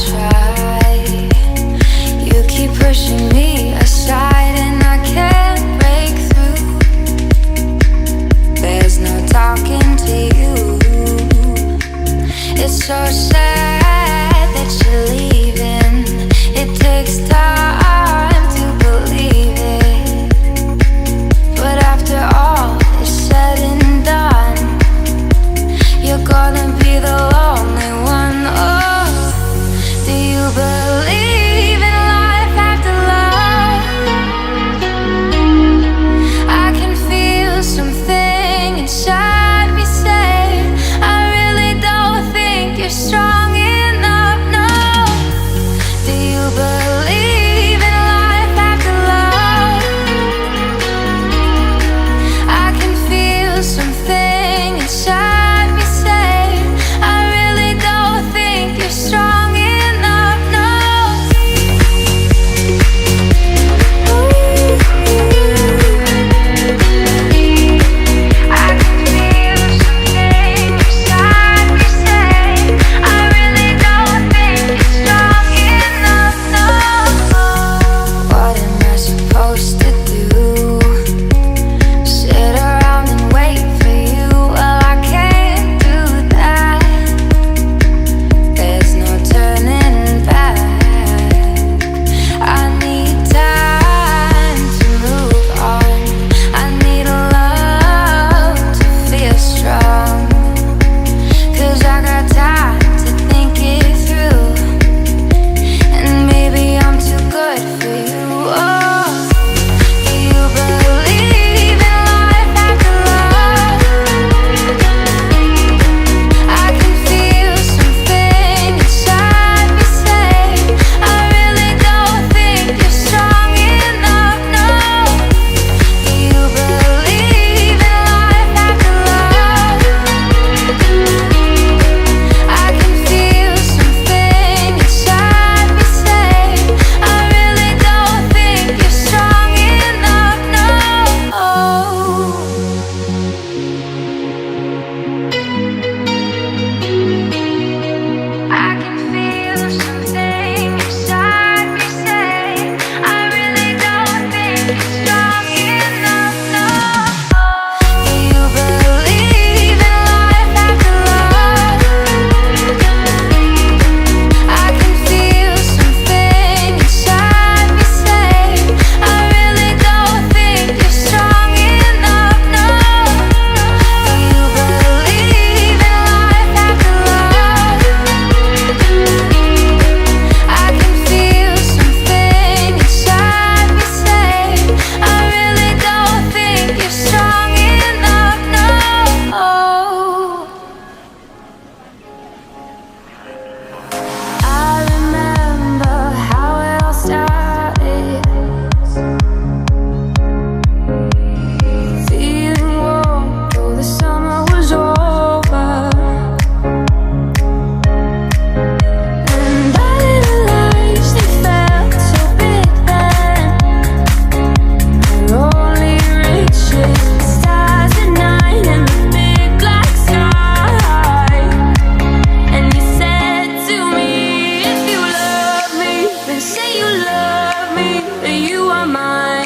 try. You keep pushing me aside and I can't break through. There's no talking to you. It's so sad that you're leaving. It takes time to believe it, but after all is said and done, you're gonna be the lonely one. Oh, do you believe in life after love? I can feel something inside me say, I really don't think you're strong enough. No, do you believe in life after love? I can feel something inside me say, I really don't think you're strong enough. No. I can feel something inside me say, I really don't think you're strong enough. No. What am I supposed to do? Sit around and wait for you? Well, I can't do that. There's no turning back. I need time to move on. I need a love to feel strong. 'Cause I got time to think it through. And maybe I'm too good for you. Oh, do you believe in life after love? I can feel something inside me say, I really don't think you're strong enough. No, do you believe in life after love? I can feel something inside me say, I really don't think you're strong enough. No. I can feel something inside me say, I really don't think you're strong enough. No. Do you believe in life after love? I can feel something inside me say, I really don't think you're strong enough. No. Do you believe in life after love? I can feel something inside me say, I really don't think you're strong enough. No. I remember how it all started. Feeling warm though the summer was over. And I realized it felt so big then. Our only reaches the stars at night and the big black sky. And you said to me, if you love me, then say you love me, that you are mine.